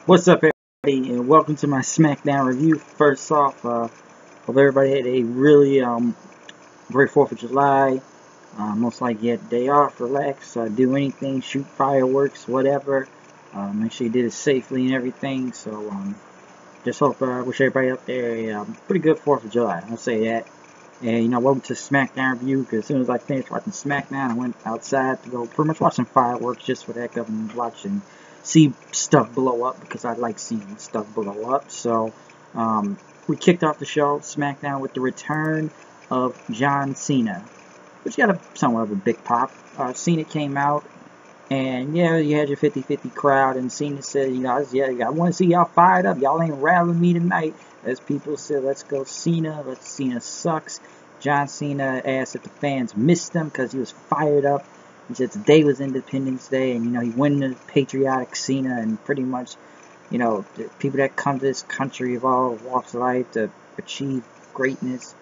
What's up, everybody, and welcome to my Smackdown review. First off, hope everybody had a really great 4th of July. Most likely you had a day off, relax, do anything, shoot fireworks, whatever. Make sure you did it safely and everything. So, just hope, wish everybody out there a pretty good 4th of July. I'll say that. And, welcome to Smackdown review, because as soon as I finished watching Smackdown, I went outside to go pretty much watch some fireworks just for the heck of and watching. See stuff blow up, because I like seeing stuff blow up. So we kicked off the show, SmackDown, with the return of John Cena, which got somewhat of a big pop. Cena came out, and yeah, you had your 50-50 crowd, and Cena said, I want to see y'all fired up. Y'all ain't rattling me tonight. As people said, let's go Cena. Cena sucks. John Cena asked if the fans missed him because he was fired up. He said today was Independence Day, and, he went into patriotic Cena, and pretty much, the people that come to this country of all walks of life to achieve greatness,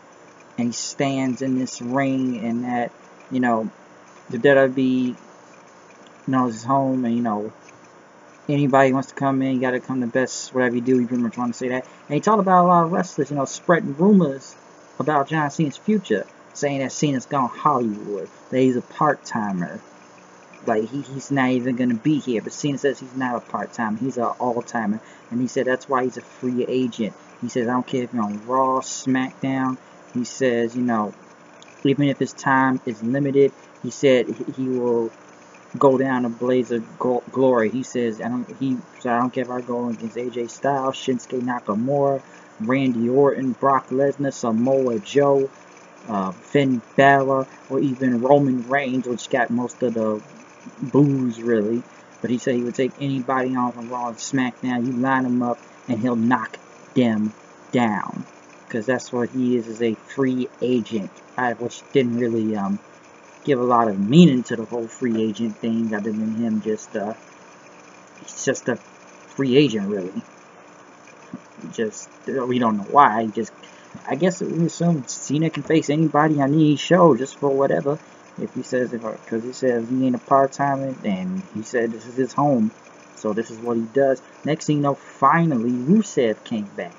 and he stands in this ring, and that, the WWE knows his home, and, anybody wants to come in, you got to come the best, whatever you do, you pretty much want to say that. And he talked about a lot of wrestlers, spreading rumors about John Cena's future, saying that Cena's gone Hollywood, that he's a part-timer, like he's not even going to be here. But Cena says he's not a part-timer, he's an all-timer, and he said that's why he's a free agent. He says, I don't care if you're on Raw, SmackDown. He says, even if his time is limited, he said he will go down a blaze of glory. He says, I don't care if I go against AJ Styles, Shinsuke Nakamura, Randy Orton, Brock Lesnar, Samoa Joe, Finn Balor, or even Roman Reigns, which got most of the boos, really. But he said he would take anybody on from Raw and SmackDown. You line him up, and he'll knock them down. Because that's what he is a free agent. Which didn't really give a lot of meaning to the whole free agent thing, other than him he's just a free agent, really. We don't know why. I guess we assume Cena can face anybody on any show just for whatever. Because he says he ain't a part-timer, and he said this is his home, so this is what he does. Next thing you know, finally Rusev came back,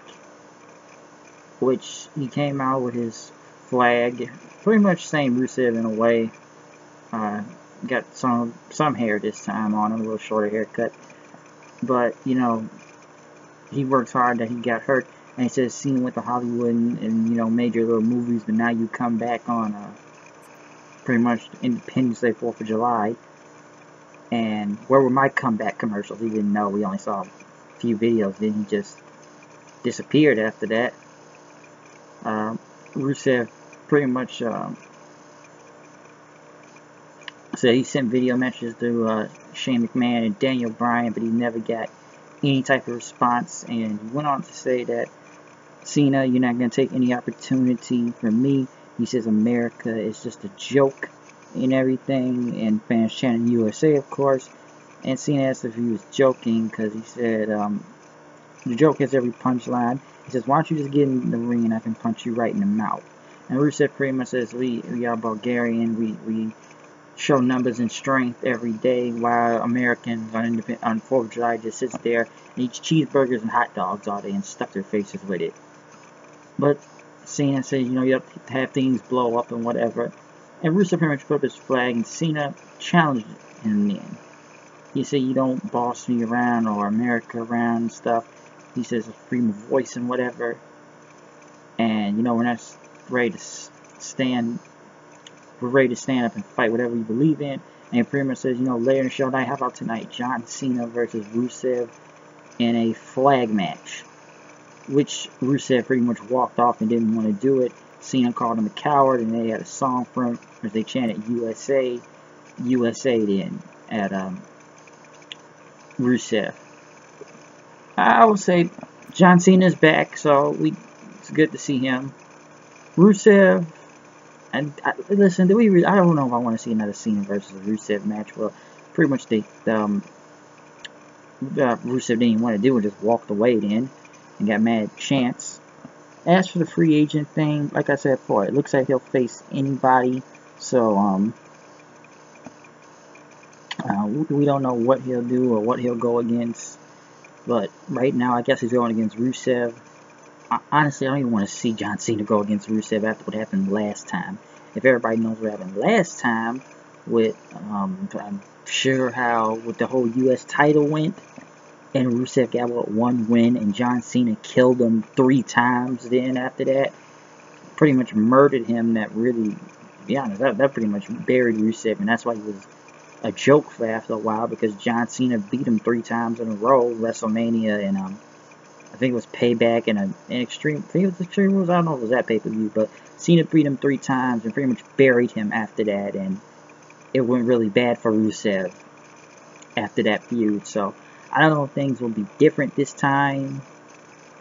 which he came out with his flag, pretty much same Rusev in a way. Got some hair this time on him, a little shorter haircut, but he works hard that he got hurt, and he says Cena went to Hollywood and major little movies, but now you come back on pretty much Independence Day, 4th of July, and where were my comeback commercials? He didn't know. We only saw a few videos, then he just disappeared after that. Rusev pretty much said he sent video messages to Shane McMahon and Daniel Bryan, but he never got any type of response. And he went on to say that, Cena, you're not going to take any opportunity from me. He says America is just a joke and everything, and fans chanting USA, of course. And Cena asked if he was joking, because he said the joke has every punchline. He says, why don't you just get in the ring and I can punch you right in the mouth. And Rusev pretty much says, we are Bulgarian, we show numbers and strength every day, while Americans on 4th of July just sits there and eats cheeseburgers and hot dogs all day and stuff their faces with it. But Cena says, you have to have things blow up and whatever. And Rusev pretty much put up his flag, and Cena challenged him then. He said, you don't boss me around or America around and stuff. He says, freedom of voice and whatever. And, we're not ready to stand. We're ready to stand up and fight whatever we believe in. And he pretty much says, later in the show night, how about tonight? John Cena versus Rusev in a flag match. Which Rusev pretty much walked off and didn't want to do it. Cena called him a coward, and they had a song for him as they chanted USA, USA then at Rusev. I would say John Cena's back, so it's good to see him. Rusev, and listen, I don't know if I want to see another Cena versus Rusev match. Well, pretty much Rusev didn't want to do it, just walked away then and got mad at Chance. As for the free agent thing, like I said before, it looks like he'll face anybody. So we don't know what he'll do or what he'll go against. But right now, I guess he's going against Rusev. Honestly, I don't even want to see John Cena go against Rusev after what happened last time. If everybody knows what happened last time, with I'm sure how with the whole U.S. title went, and Rusev got what, 1 win, and John Cena killed him 3 times. Then after that, pretty much murdered him. That really, to be honest, that pretty much buried Rusev, and that's why he was a joke for after a while, because John Cena beat him 3 times in a row, WrestleMania, and I think it was Payback and an Extreme. I think it was Extreme Rules. I don't know if it was that pay-per-view, but Cena beat him 3 times and pretty much buried him after that, and it went really bad for Rusev after that feud. So I don't know if things will be different this time.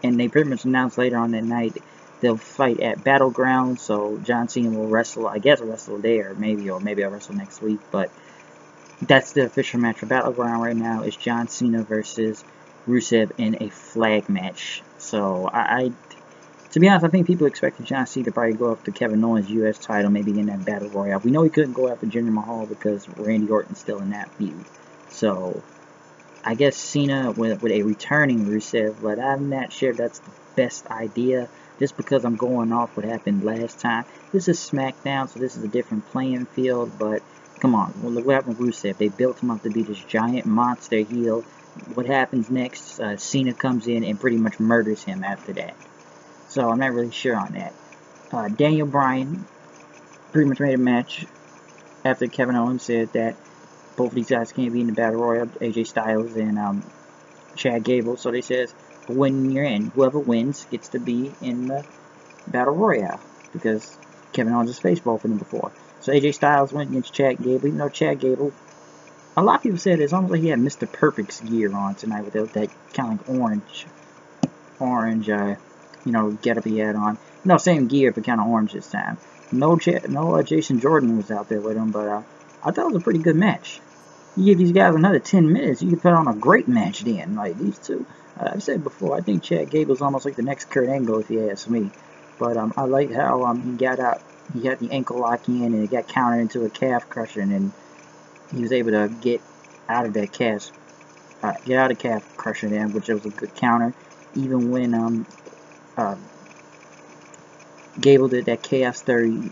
And they pretty much announced later on that night they'll fight at Battleground. So John Cena will wrestle, I guess, wrestle there, maybe, or maybe I'll wrestle next week. But that's the official match for Battleground right now. It's John Cena versus Rusev in a flag match. So to be honest, I think people expected John Cena to probably go after Kevin Owens' U.S. title, maybe in that Battle Royale. We know he couldn't go after Jinder Mahal because Randy Orton's still in that feud. So I guess Cena with a returning Rusev, but I'm not sure that's the best idea, just because I'm going off what happened last time. This is Smackdown, so this is a different playing field, but come on, look what happened with Rusev. They built him up to be this giant monster heel. What happens next? Cena comes in and pretty much murders him after that. So I'm not really sure on that. Daniel Bryan pretty much made a match after Kevin Owens said that both of these guys can't be in the Battle Royal, AJ Styles and Chad Gable. So they says, when you're in, whoever wins gets to be in the Battle Royale, because Kevin Owens has faced both of them before. So AJ Styles went against Chad Gable, even though Chad Gable, a lot of people said it's almost like he had Mr. Perfect's gear on tonight with that kind of like orange, getup he had on. No, same gear, but kind of orange this time. No, Jason Jordan was out there with him, but I thought it was a pretty good match. You give these guys another 10 minutes, you can put on a great match then. Like these two, I've said before, I think Chad Gable's almost like the next Kurt Angle, if you ask me. But I like how he got out, he got the ankle lock in, and it got countered into a calf crusher, and he was able to get out of that calf crusher then, which was a good counter. Even when Gable did that Chaos 30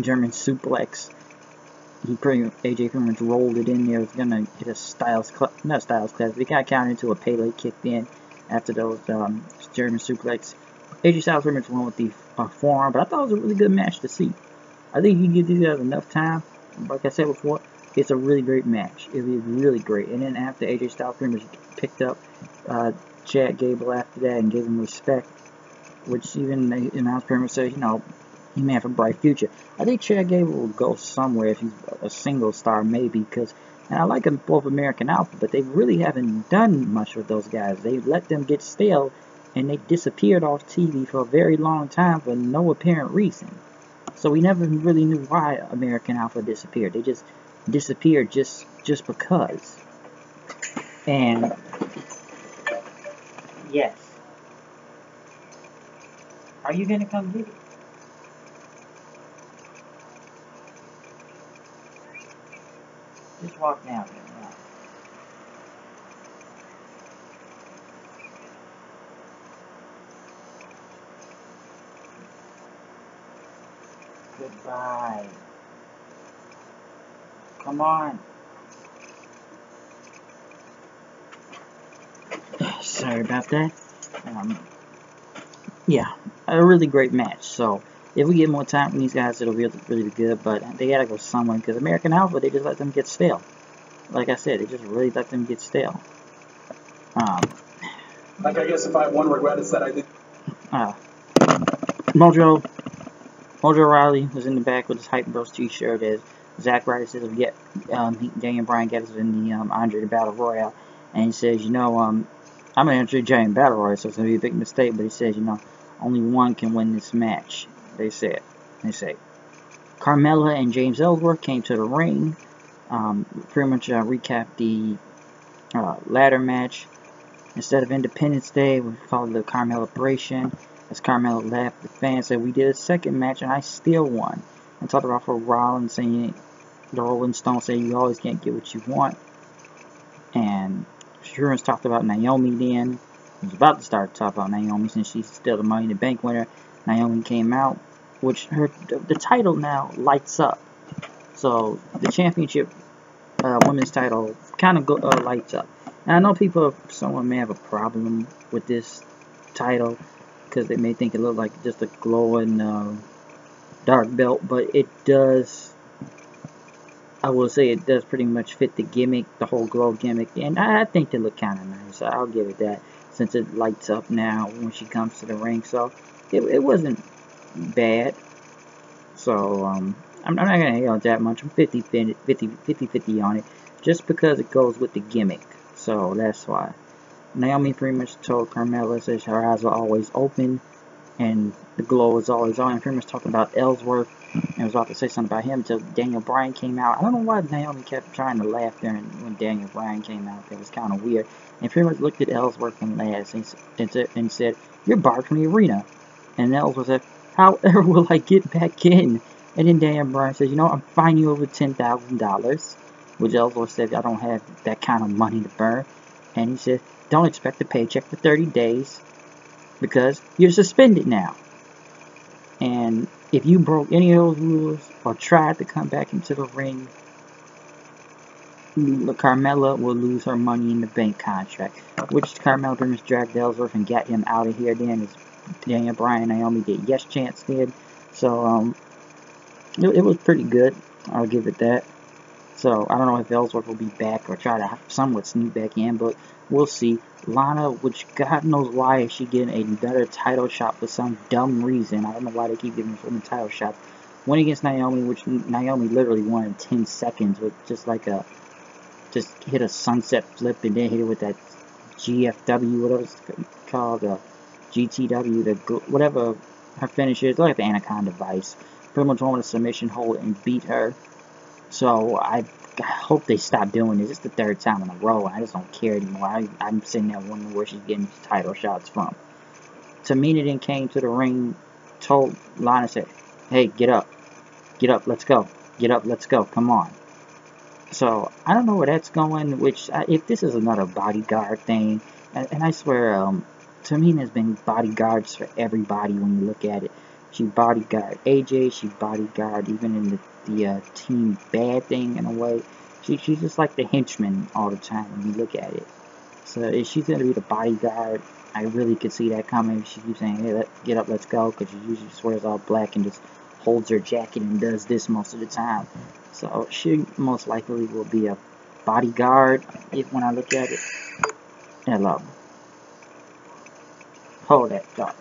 German suplex, AJ pretty much rolled it in there. It was gonna hit a not Styles Clash, but he got countered into a Pele kicked in after those German suplex. AJ Styles pretty much won with the forearm, but I thought it was a really good match to see. I think you give these guys enough time. Like I said before, it's a really great match. It was really great. And then after AJ Styles pretty much picked up Chad Gable after that and gave him respect, which even the announcer pretty much said, he may have a bright future. I think Chad Gable will go somewhere if he's a single star, maybe, because, and I like them both American Alpha, but they really haven't done much with those guys. They let them get stale, and they disappeared off TV for a very long time for no apparent reason. So we never really knew why American Alpha disappeared. They just disappeared just because. And yes. Are you gonna come get it? Just walk down there. Now. Goodbye. Come on. Sorry about that. Yeah, a really great match. So if we get more time from these guys, it'll be really good. But they gotta go somewhere, because American Alpha, they just let them get stale. Like I said, they just really let them get stale. Like, I guess if I have one regret, it's that I did. Mojo Riley was in the back with his Hype Bros t-shirt, as Zack Ryder says, Daniel Bryan gets us in the Andre the Battle Royale, and he says, I'm gonna enter Giant Battle Royale, so it's gonna be a big mistake, but he says, only one can win this match. They say Carmella and James Ellsworth came to the ring, pretty much recapped the ladder match. Instead of Independence Day, we called it the Carmelibration. As Carmella left, the fans said, we did a second match and I still won. And talked about for Rollins saying, the Rolling Stones say you always can't get what you want. And rumors talked about Naomi then. I was about to start to talk about Naomi since she's still the Money in the Bank winner. Naomi came out, which the title now lights up. So the championship women's title kind of lights up. And I know someone may have a problem with this title because they may think it looks like just a glowing dark belt, but it does. I will say it does pretty much fit the gimmick, the whole glow gimmick, and I think they look kind of nice. I'll give it that since it lights up now when she comes to the ring. So it wasn't bad. So I'm not gonna hate on that much. I'm 50-50 on it, just because it goes with the gimmick. So that's why. Naomi pretty much told Carmella, says her eyes are always open and the glow is always on. And pretty much talking about Ellsworth and was about to say something about him until Daniel Bryan came out. I don't know why Naomi kept trying to laugh there when Daniel Bryan came out. That was kind of weird. And pretty much looked at Ellsworth and laughed and said, "You're barred from the arena." And Ellsworth said, "However will I get back in?" And then Daniel Bryan says, "You know, I'm fining you over $10,000. Which Ellsworth said, "I don't have that kind of money to burn." And he said, "Don't expect a paycheck for 30 days because you're suspended now. And if you broke any of those rules or tried to come back into the ring, Carmella will lose her Money in the Bank contract." Which Carmella pretty much dragged Ellsworth and got him out of here then, as Daniel Bryan and Naomi did yes chance did. So it was pretty good. I'll give it that. So I don't know if Ellsworth will be back or try to somewhat sneak back in, but we'll see. Lana, which God knows why is she getting another title shot for some dumb reason. I don't know why they keep giving this woman title shots. Went against Naomi, which Naomi literally won in 10 seconds with just hit a sunset flip and then hit it with that GFW, whatever it's called, GTW, whatever her finish is, like the Anaconda Vice. Pretty much won with a submission hold and beat her. So I hope they stop doing this. It's the third time in a row. I just don't care anymore. I'm sitting there wondering where she's getting these title shots from. Tamina then came to the ring, told Lana, said, "Hey, get up, let's go, get up, let's go, come on." So I don't know where that's going. Which if this is another bodyguard thing, and I swear, Tamina's been bodyguards for everybody when you look at it. She bodyguard AJ, she bodyguard even in the Team Bad thing in a way. She's just like the henchman all the time when you look at it. So if she's going to be the bodyguard, I really could see that coming. She keeps saying, "Hey, get up, let's go," because she usually swears all black and just holds her jacket and does this most of the time. So she most likely will be a bodyguard when I look at it. Hello. Hold that thought.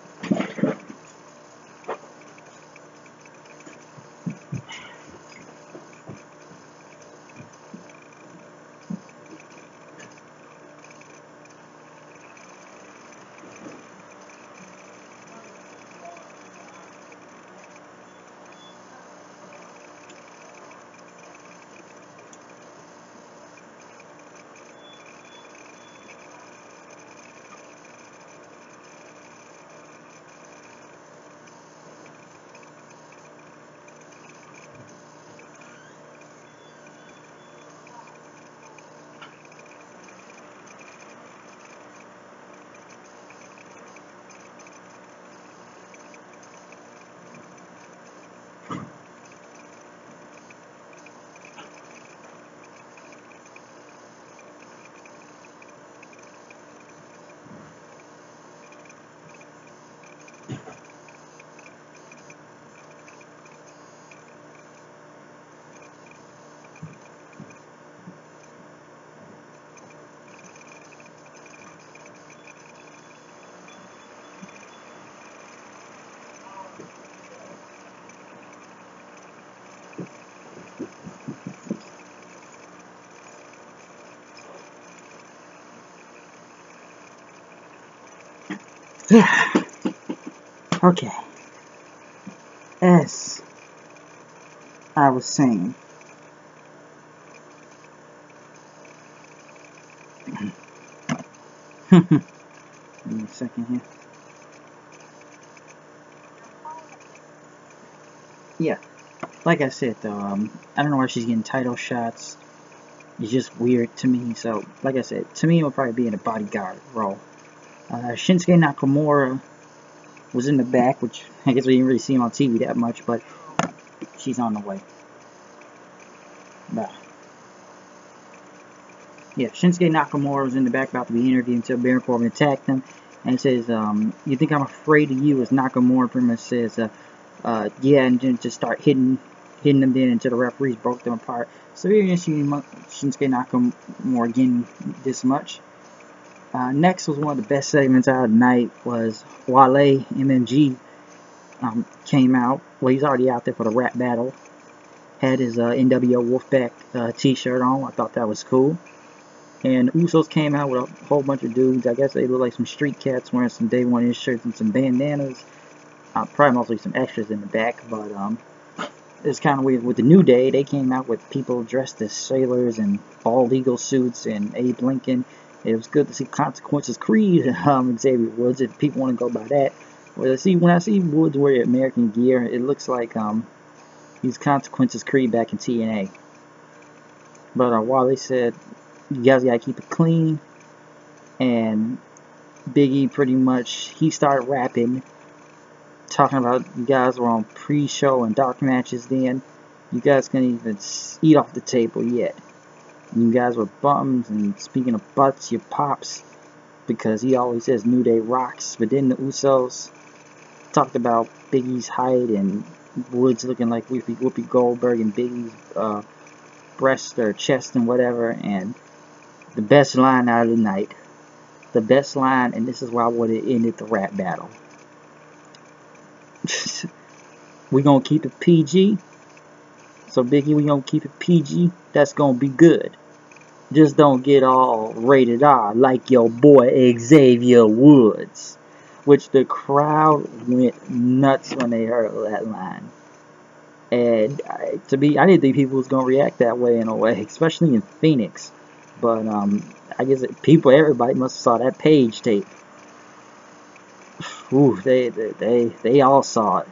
Okay. As I was saying, give me a second here. Yeah, like I said though, I don't know where she's getting title shots. is just weird to me. So, like I said, to me, it would probably be in a bodyguard role. Shinsuke Nakamura was in the back, which I guess we didn't really see him on TV that much, but she's on the way. But, yeah, Shinsuke Nakamura was in the back about to be interviewed until Baron Corbin attacked him. And it says, you think I'm afraid of you? As Nakamura pretty much says, yeah, and then just start hitting them then until the referees broke them apart. So we didn't see Shinsuke Nakamura again this much. Next was one of the best segments out of the night was Wale MMG came out. Well, he's already out there for the rap battle. Had his NWO Wolfpack t-shirt on. I thought that was cool. And Usos came out with a whole bunch of dudes. I guess they look like some street cats wearing some Day One shirts and some bandanas. Probably mostly some extras in the back, but it's kind of weird. With the New Day, they came out with people dressed as sailors and bald eagle suits and Abe Lincoln. It was good to see Consequences Creed, Xavier Woods, if people want to go by that. When I see Woods wear American gear, it looks like he's Consequences Creed back in TNA. But Wale said, you guys gotta keep it clean. And Big E pretty much, he started rapping, talking about you guys were on pre-show and dark matches then. You guys can't even eat off the table yet. You guys were bums, and speaking of butts, your pops, because he always says New Day rocks. But then the Usos talked about Big E's height and Woods looking like Whoopi Goldberg and Big E's breast or chest and whatever. And the best line out of the night, the best line, and this is why I would have ended the rap battle. We gonna keep it PG. So Big E, we gonna keep it PG. That's gonna be good. Just don't get all rated R like your boy Xavier Woods. Which the crowd went nuts when they heard that line. And I didn't think people was gonna react that way in a way, especially in Phoenix. But I guess everybody must have saw that Page tape. Ooh, they all saw it.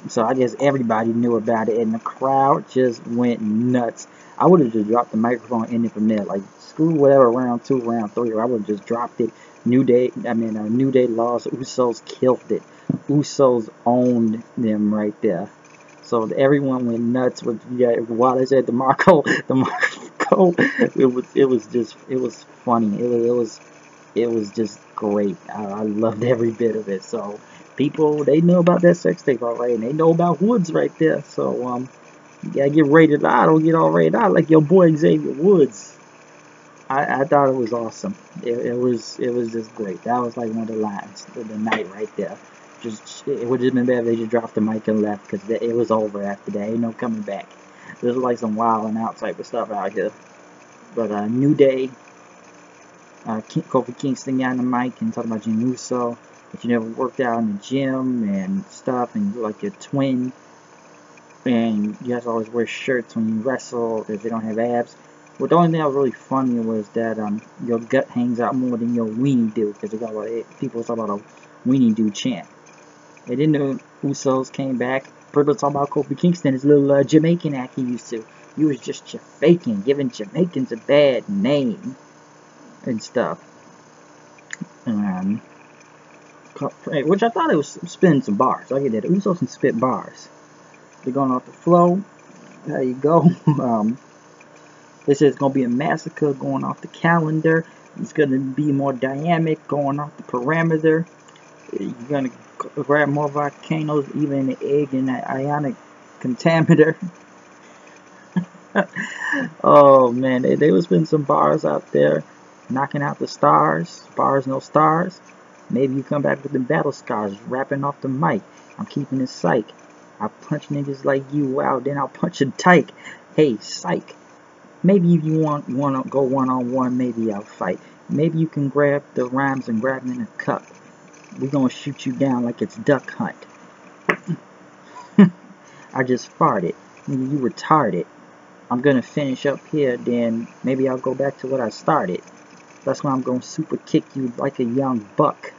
So I guess everybody knew about it, and the crowd just went nuts. I would have just dropped the microphone and ended from there. Like, screw whatever round 2, round 3, or I would have just dropped it. New Day lost. Usos killed it. Usos owned them right there. So everyone went nuts with while they said DeMarco. It was funny. It was just great. I loved every bit of it. So people, they know about that sex tape already, and they know about Woods right there. So you gotta get rated R. Don't get all rated R like your boy Xavier Woods. I thought it was awesome. It was just great. That was like one of the lines of the night right there. It would have been better if they just dropped the mic and left, because it was over after that. Ain't no coming back. There's like some wild and out type of stuff out here. But New Day, Kofi Kingston got on the mic and talking about Jim Uso, that you never worked out in the gym and stuff, and you're like your twin, and you guys always wear shirts when you wrestle because they don't have abs. Well, the only thing that was really funny was that your gut hangs out more than your weenie do, because people talk about a weenie do chant. And then the Usos came back. People talking about Kofi Kingston, his little Jamaican act he used to. He was just faking, giving Jamaicans a bad name and stuff. Which I thought it was spitting some bars. I get that. Usos can spit bars. They're going off the flow. There you go. They said it's going to be a massacre going off the calendar. It's going to be more dynamic going off the parameter. You're going to grab more volcanoes, even in the egg and the ionic contaminator. Oh, man. They was spitting some bars out there. Knocking out the stars. Bars, no stars. Maybe you come back with the battle scars. Rapping off the mic. I'm keeping it psych. I punch niggas like you, wow, then I'll punch a tyke. Hey, psych. Maybe if you want to go one-on-one, maybe I'll fight. Maybe you can grab the rhymes and grab them in a cup. We gonna shoot you down like it's duck hunt. I just farted. Nigga, you retarded. I'm gonna finish up here, then maybe I'll go back to what I started. That's why I'm gonna super kick you like a young buck.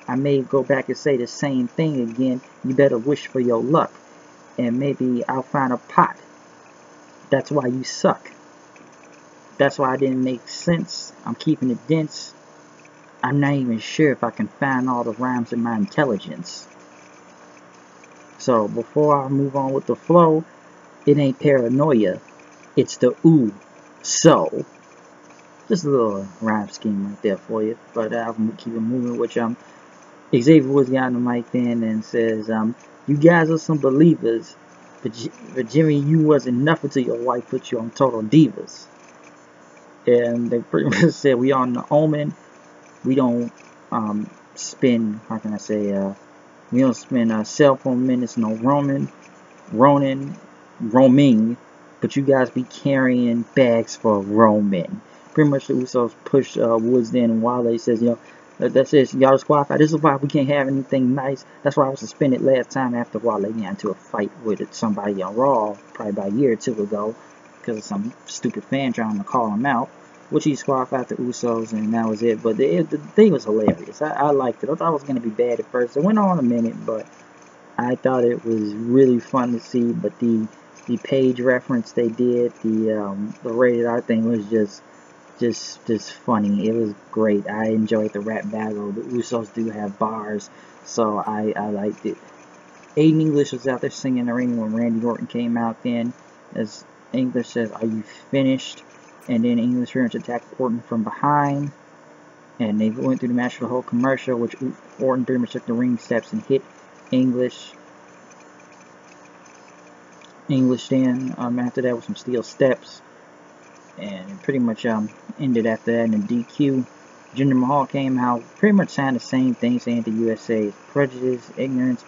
I may go back and say the same thing again. You better wish for your luck. And maybe I'll find a pot. That's why you suck. That's why it didn't make sense. I'm keeping it dense. I'm not even sure if I can find all the rhymes in my intelligence. So before I move on with the flow, it ain't paranoia. It's the ooh. So just a little rhyme scheme right there for you. But I'm keep it moving, which Xavier Woods got on the mic then and says, you guys are some believers, but Jimmy, you wasn't nothing till your wife put you on Total Divas. And they pretty much said we on the Omen. We don't spend, how can I say, we don't spend cell phone minutes no roaming, but you guys be carrying bags for roaming. Pretty much the Usos push Woods in, and Wale says, that's it, y'all disqualified. This is why we can't have anything nice. That's why I was suspended last time after Wale got into a fight with somebody on Raw, probably about a year or two ago, because of some stupid fan trying to call him out, which he disqualified the Usos, and that was it. But the thing was hilarious. I liked it. I thought it was going to be bad at first. It went on a minute, but I thought it was really fun to see. But the page reference they did, the rated R thing was just funny. It was great. I enjoyed the rap battle. The Usos do have bars, so I liked it. Aiden English was out there singing in the ring when Randy Orton came out then. As English says, are you finished? And then English pretty much attacked Orton from behind. And they went through the match for the whole commercial, which Orton pretty much took the ring steps and hit English. Then after that with some steel steps. And it pretty much ended after that in a DQ. Jinder Mahal came out, pretty much saying the same thing, saying the USA is prejudice, ignorance.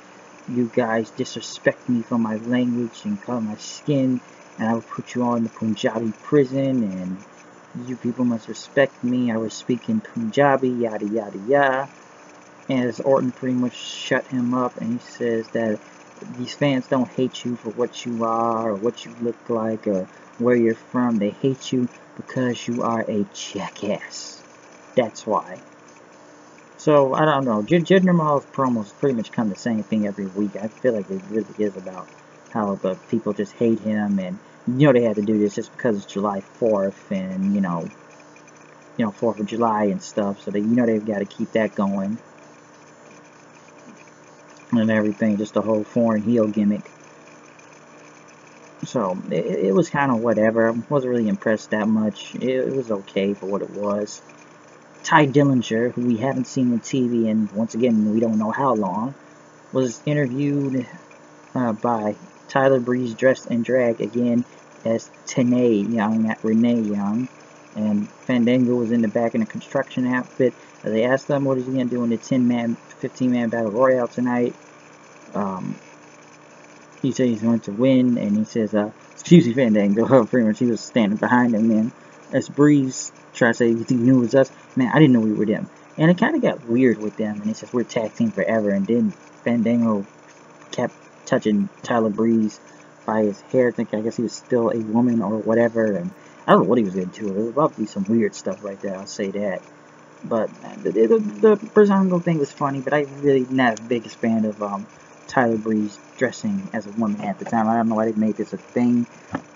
You guys disrespect me for my language and color my skin, and I will put you all in the Punjabi prison, and you people must respect me. I was speaking Punjabi, yada yada yada. And as Orton pretty much shut him up, and he says that these fans don't hate you for what you are, or what you look like, or where you're from. They hate you because you are a jackass. That's why. So, I don't know. Jinder Mahal's promos pretty much come the same thing every week. I feel like it really is about how the people just hate him, and they had to do this just because it's July 4th, and 4th of July and stuff, so they've got to keep that going. And everything, just the whole foreign heel gimmick. So, it was kind of whatever. I wasn't really impressed that much. It was okay for what it was. Ty Dillinger, who we haven't seen on TV, and once again, we don't know how long, was interviewed by Tyler Breeze, dressed in drag again as Tanae Young, not Renee Young. And Fandango was in the back in a construction outfit. They asked him what is he going to do in the 15-man battle royale tonight. He said he's going to win, and he says, excuse me, Fandango. Pretty much he was standing behind him, and as Breeze tried to say, you think you knew it was us? Man, I didn't know we were them. And it kind of got weird with them, and he says, we're tag team forever, and then Fandango kept touching Tyler Breeze by his hair, thinking I guess he was still a woman or whatever, and I don't know what he was going to do. There was about to be some weird stuff right there, I'll say that. But the Brazango thing was funny, but I really not the biggest fan of Tyler Breeze dressing as a woman at the time. I don't know why they made this a thing,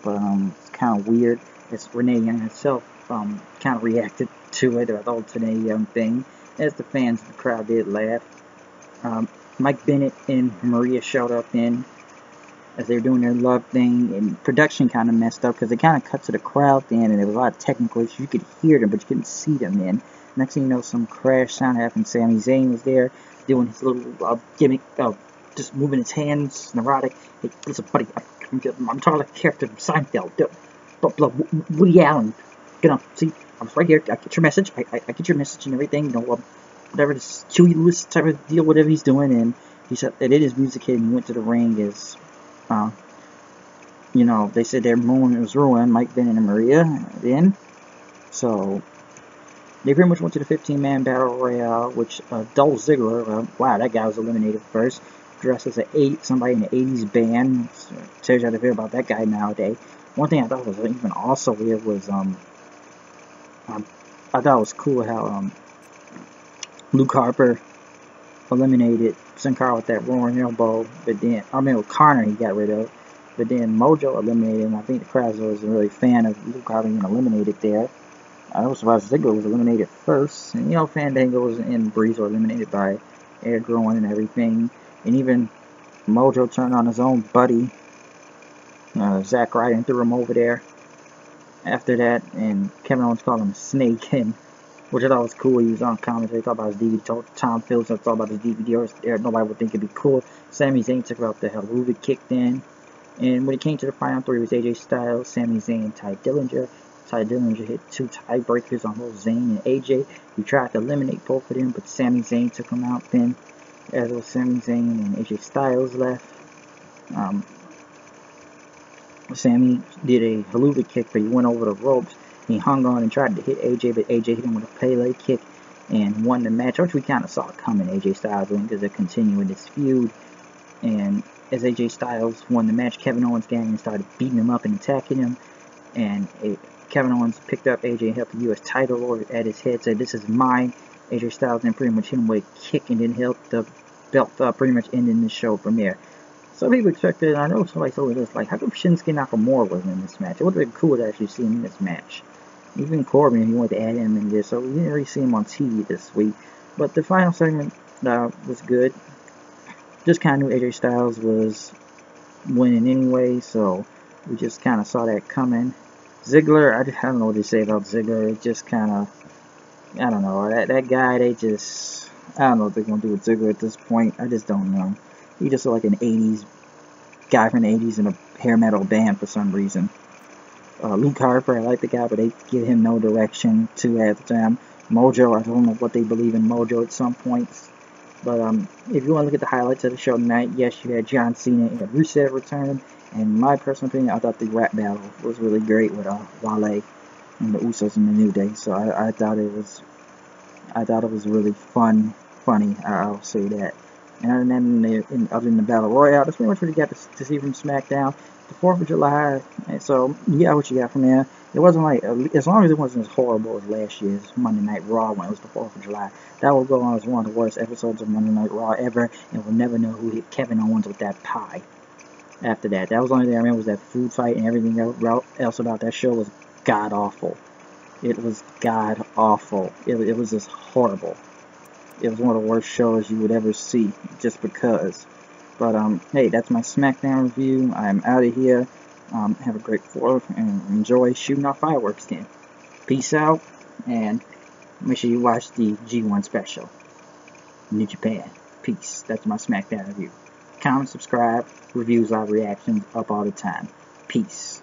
but it's kind of weird. As Renee Young herself kind of reacted to it, or the whole Renee Young thing, as the fans of the crowd did laugh. Mike Bennett and Maria showed up in as they were doing their love thing, and production kind of messed up because they kind of cut to the crowd then, and there was a lot of technical issues. You could hear them, but you couldn't see them then. Next thing you know, some crash sound happened. Sami Zayn was there doing his little gimmick, just moving his hands, neurotic. Hey, listen, buddy, I'm talking like a character from Seinfeld. Woody Allen. See, I was right here. I get your message. I get your message and everything. Whatever this Chewy Lewis type of deal, whatever he's doing. And he said that it is music hit, and he went to the ring as, they said their moment was ruined. Mike Bennett and Maria then. So they pretty much went to the 15-man battle royale, which Dolph Ziggler, wow, that guy was eliminated first, dressed as somebody in the 80s band. So tells you how to feel about that guy nowadays. One thing I thought was even also weird was I thought it was cool how Luke Harper eliminated Sin Cara with that roaring elbow, but then with Connor he got rid of. But then Mojo eliminated him. I think the crowd wasn't really a fan of Luke Harper being eliminated there. I was surprised Ziggler was eliminated first. And, Fandango and Breeze were eliminated by air growing and everything. And even Mojo turned on his own buddy, Zack Ryder, and threw him over there after that. And Kevin Owens called him a snake, and which I thought was cool. He was on commentary, talked about his DVD. Told Tom Phillips talked about his DVD. Nobody would think it'd be cool. Sami Zayn took out the Helluva kick then. And when it came to the final three, it was AJ Styles, Sami Zayn, and Ty Dillinger. Ty Dillinger hit 2 tiebreakers on both Zayn and AJ. He tried to eliminate both of them, but Sami Zayn took them out then. As was Sami Zayn and AJ Styles left. Sami did a Helluva kick, but he went over the ropes. He hung on and tried to hit AJ, but AJ hit him with a Pele kick and won the match, which we kind of saw coming. AJ Styles went because they're continuing this feud. And as AJ Styles won the match, Kevin Owens' gang and started beating him up and attacking him. And Kevin Owens picked up AJ and held the U.S. title at his head, said, "This is mine." AJ Styles then pretty much hit him with a kick and then held the belt up, pretty much ending the show from there. Some people expected, and I know somebody told me this, like, how come Shinsuke Nakamura wasn't in this match? It would have been cool to actually see him in this match. Even Corbin, if you wanted to add him in this, so we didn't really see him on TV this week. But the final segment was good. Just kind of knew AJ Styles was winning anyway, so we just kind of saw that coming. Ziggler, I don't know what to say about Ziggler. It just kind of, I don't know. That guy, I don't know what they're going to do with Ziggler at this point. I just don't know. He just looked like an 80s guy from the 80s in a hair metal band for some reason. Luke Harper, I like the guy, but they give him no direction to at the time. Mojo, I don't know what they believe in Mojo at some points. But if you want to look at the highlights of the show tonight, yes, you had John Cena and Rusev return. And my personal opinion, I thought the rap battle was really great with Wale and the Usos in the New Day. So I thought it was really funny. I'll say that. And other than the Battle Royale, that's pretty much what you got to see from SmackDown. The 4th of July, and so you got what you got from there. It wasn't like, as long as it wasn't as horrible as last year's Monday Night Raw when it was the 4th of July. That will go on as one of the worst episodes of Monday Night Raw ever, and we'll never know who hit Kevin Owens with that pie. After that, that was the only thing I remember was that food fight, and everything else about that show was god awful. It was god awful. It was just horrible. It was one of the worst shows you would ever see, just because. But, hey, that's my SmackDown review. I'm out of here. Have a great 4th, and enjoy shooting off fireworks then. Peace out, and make sure you watch the G1 special. New Japan. Peace. That's my SmackDown review. Comment, subscribe, reviews, live reactions, up all the time. Peace.